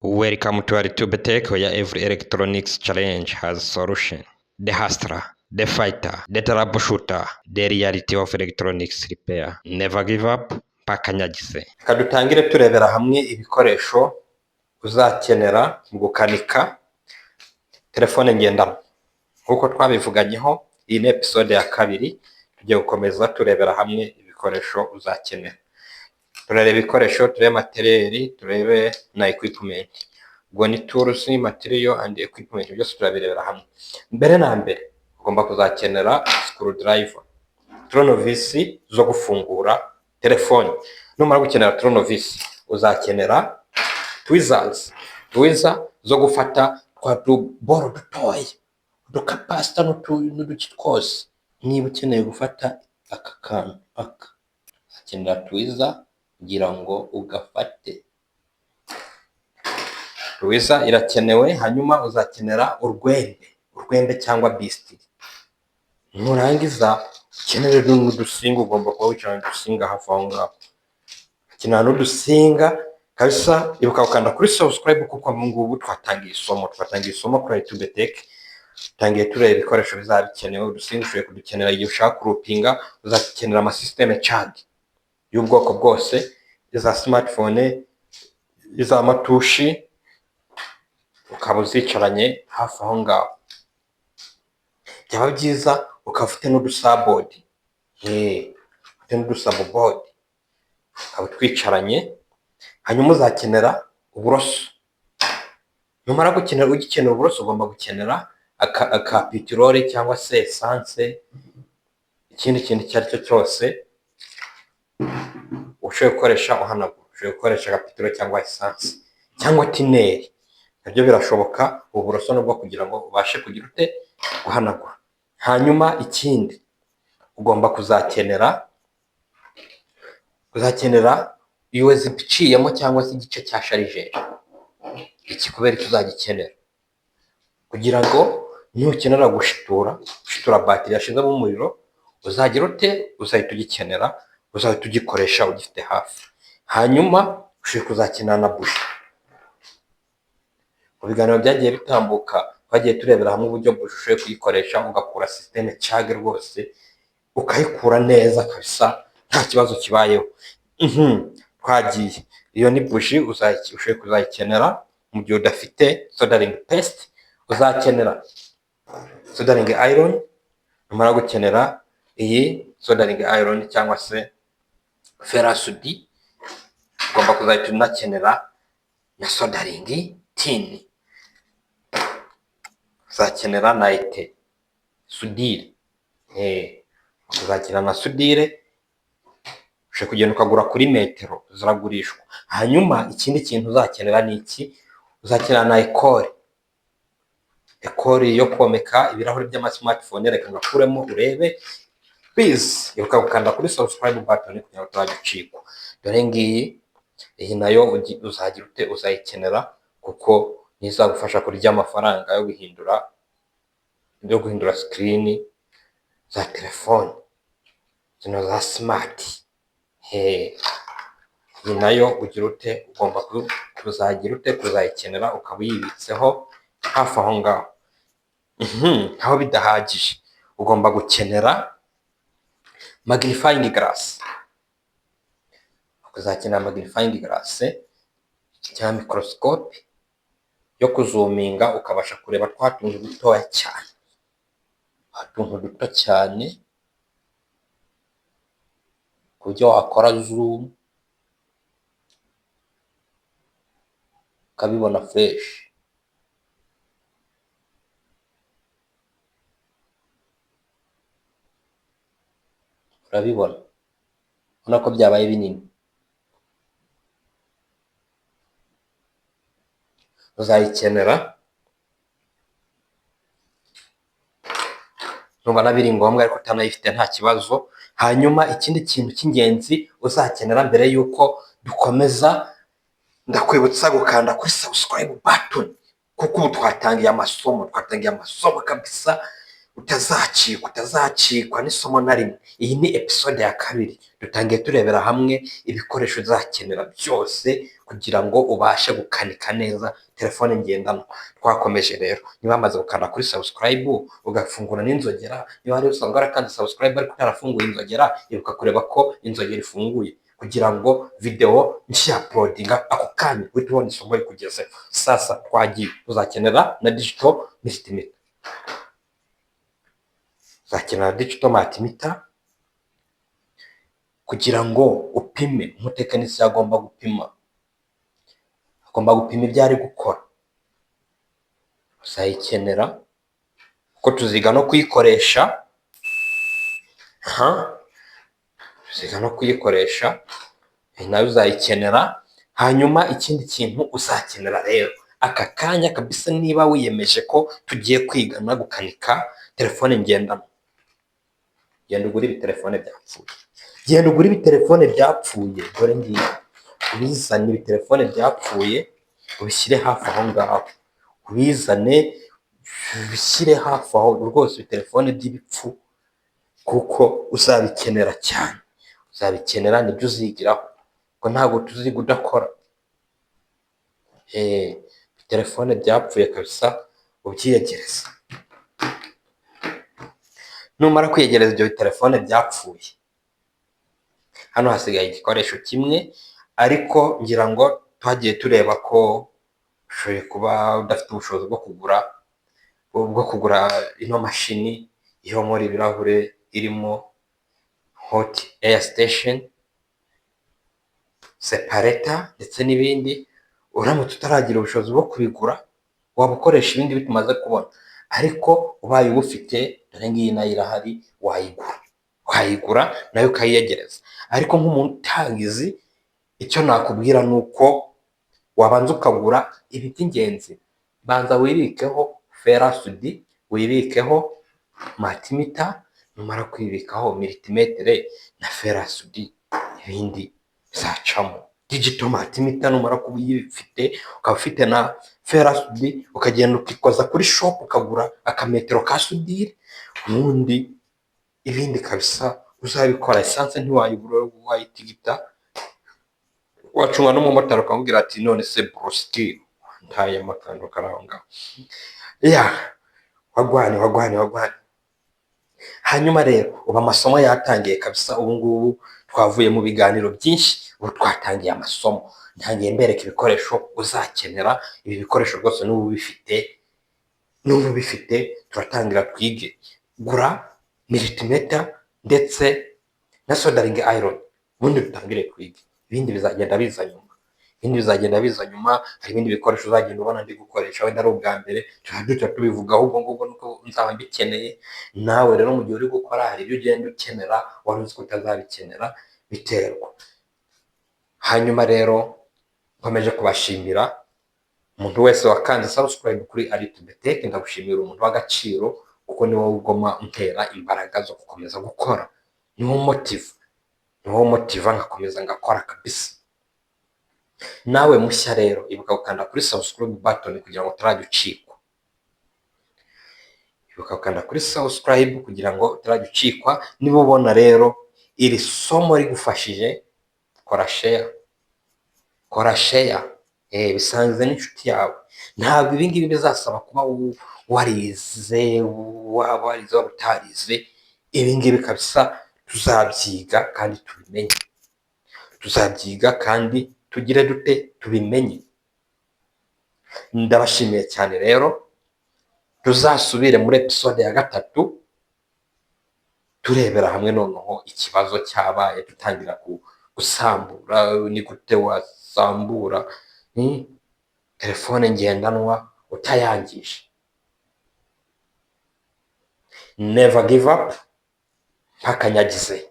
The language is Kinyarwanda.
Welcome to Aritube Tech, where every electronics challenge has a solution. The hustler, the fighter, the troubleshooter, the reality of electronics repair. Never give up, mpaka nyagize. Reka dutangire turebera hamwe ibikoresho uzakenera mu gukanika telefone ngendanwa. Nkuko twabivuganyeho, iyi ni episode ya kabiri, tugiye gukomeza turebera hamwe ibikoresho uzakenera. Turareba ibikoresho, turebe materiel, turebe na equipment. Ubwo ni tools, material and equipment, byose turabirebera hamwe. Mbere na mbere ugomba kuzakenera screwdriver, turnovisi zo gufungura telefone. Numara gukenera turnovisi, uzakenera tweezers zo gufata twa tuboro dutoya, udukapasita n'uduki twose. Niba ukeneye gufata aka kantu uzakenera tweezer kugira ngo ugafate. Tweezer irakenewe. Hanyuma uzakenera urwembe cyangwa bistiri. Nurangiza ukenere n'udusinga, ugomba kuba wicaranye udusinga hafi aho ngaho. Ukenera n'udusinga kabisa. Ibuka gukanda kuri subscribe kuko ngubu twatangiye isomo kuri Aritube Tech. Tangiye tureba ibikoresho bizabikenewe. Udusinga ushobora kudukenera igihe ushaka kurupinga. Uzakenera ama system charge y'ubwoko bwose, iza smartphone, iza matushi, ukaba uzicaranye hafi aho ngaho. Byaba byiza ukaba ufite n'udusabodi, ufite n'udusabobodi, ukaba twicaranye. Hanyuma uzakenera uburoso. Numara ugikenera uburoso, ugomba gukenera aka peteroli cyangwa se essence, ikindi kintu icyo ari cyo cyose ushobora gukoresha uhanagura. Ushobora gukoresha peteroli cyangwa essence cyangwa tineri, nabyo birashoboka. Uburoso nubwo kugira ngo ubashe kugira ute guhanagura. Hanyuma ikindi ugomba kuzakenera USB iciyemo cyangwa se igice cya sharijeri. Iki kubera icyo uzagikenera kugira ngo nukenera gushitura batiri yashizemo umuriro, uzagira ute uzahita ugikenera, uzahita ugikoresha ugifite hafi. Hanyuma ushobora kuzakenera na buji. Mu biganiro byagiye bitambuka twagiye turebera hamwe uburyo buji ushoboye kuyikoresha ugakura system charge rwose, ukayikura neza kabisa nta kibazo kibayeho. Twagiye. Iyo ni buji ushoboye kuzayikenera. Mu gihe udafite soldering paste, uzakenera soldering iron. Numara gukenera iyi soldering iron cyangwa se ferrasudi, ugomba kuzahita unakenera na soldering tin. Uzakenera na sudire. Uzakenera na sudire. Ushobora kugenda ukagura kuri metero, ziragurishwa. Hanyuma ikindi kintu uzakenera ni iki? Uzakenera na ekori yo komeka ibirahuri by'ama smartphone. Reka ngakuremo urebe. Please ibuka gukanda kuri subscribe button kugira ngo utagicikwa. Dore ngiyi, iyi nayo uzagira ute uzayikenera kuko nizagufasha kurya amafaranga yo guhindura screen za telefone zino za smart. Iyi nayo ugira ute ugomba kuzagira ute kuzayikenera, ukaba uyibitseho hafi aho ngaho. Aho bidahagije ugomba gukenera magnifying glass. Uzakenera magnifying glass cyangwa microscope yo kuzuminga ukabasha kureba twa tuntu dutoya cyane, utuntu duto cyane ku buryo wakora zoom ukabibona fresh. Urabibona ubona ko byabaye binini. Uzayikenera nubona biri ngombwa, ariko utanayifite nta kibazo. Hanyuma ikindi kintu cy'ingenzi uzakenera mbere yuko dukomeza, ndakwibutsa gukanda kuri subscribe button kuko ubu twatangiye amasomo kabisa. Utazacikwa n'isomo na rimwe. Iyi ni episode ya kabiri, dutangiye turebera hamwe ibikoresho uzakenera byose kugira ngo ubashe gukanika neza telefone ngendanwa. Twakomeje rero, niba wamaze gukanda kuri subscribe ugafungura n'inzogera, niba hari usanga warakanze subscribe ariko utarafunguye inzogera, ibuka kureba ko inzogera ifunguye kugira ngo video nshya uploadinga ako kanya uhite ubona isomo rikugezeho. Sasa twagiye, uzakenera na digital multimeter, uzakenera digital multimeter kugira ngo upime. Umutekinisiye agomba gupima ibyo ari gukora. Uzayikenera kuko tuziga no kuyikoresha, nawe uzayikenera. Hanyuma ikindi kintu uzakenera rero aka kanya kabisa, niba wiyemeje ko tugiye kwigana gukanika telefone ngendanwa, genda ugura ibitelefone byapfuye, dore ngiye ubizane ibitelefone byapfuye ubishyire hafi aho ngaho, ubishyire hafi aho rwose, ibitelefone by'ibipfu, kuko uzabikenera cyane, nibyo uzigiraho, ngo ntabwo tuziga udakora. Telefone byapfuye kabisa ubyiyegereza. Numara kwiyegereza ibyo telefone byapfuye, hano hasigaye igikoresho kimwe, ariko ngira ngo twagiye tureba ko ushoboye kuba udafite ubushobozi bwo kugura ino mashini ihomora ibirahure irimo hot air station, separator ndetse n'ibindi. Uramutse utaragira ubushobozi bwo kubigura, waba ukoresha ibindi bitumaze kubona, ariko ubaye ubufite, dore ngiyi nayo irahari, wayigura nayo ukayiyegereza. Ariko nk'umuntu utagize, icyo nakubwira ni uko wabanza ukagura ibi by'ingenzi. Banza wibikeho ferasudi, wibikeho multimeter, numara kwibikaho multimeter na ferasudi, ibindi bizacamo. Digital multimeter numara kuba uyifite, ukaba ufite na ferasudi, ukagenda ukikoza kuri shop ukagura akametero ka sudire, ubundi ibindi kabisa uzabikora. Esanse ntiwayibura, wayitigita, wacunga n'umumotari ukamubwira ati none se broski ntaye amakando karanga wagwane. Hanyuma rero ubu amasomo yatangiye kabisa. Ubu ngubu twavuye mu biganiro byinshi, ubu twatangiye amasomo. Ntangiye mbereka ibikoresho uzakenera. Ibi bikoresho rwose n'ubu bifite, turatangira twige. Gura multimeter ndetse na soldering iron, ubundi dutangire kwiga. Ibindi bizagenda biza nyuma. Hari ibindi bikoresho uzagenda ubona ndi gukoresha, wenda ari ubwa mbere, duhita tubivugaho ubwo ngubwo nuko nzaba mbikeneye. Nawe rero mu gihe uri gukora, hari ibyo ugenda ukenera wari uzi ko utazabikenera, biterwa. Hanyuma rero nkomeje kubashimira umuntu wese wakanze subscribe kuri Alitube Tech. Ndagushimira, umuntu w'agaciro, kuko ni wowe ugoma untera imbaraga zo gukomeza gukora, ni wowe motiva ngakomeza ngakora kabisa. Nawe mushya rero, ibuka gukanda kuri subscribe button kugira ngo utarajya ucikwa. Niba ubona rero iri somo rigufashije, kora share, bisangize n'inshuti yawe. Ntabwo ibi ngibi bizasaba kuba warize, waba utarize. Ibi ngibi kabisa tuzabyiga kandi tubimenye. Ndabashimiye cyane rero, tuzasubire muri episode ya 3 turebera hamwe noneho ikibazo cyabaye, dutangira gusambura. Ni gute wasambura telefone ngendanwa utayangije? Never give up, mpakanyagize.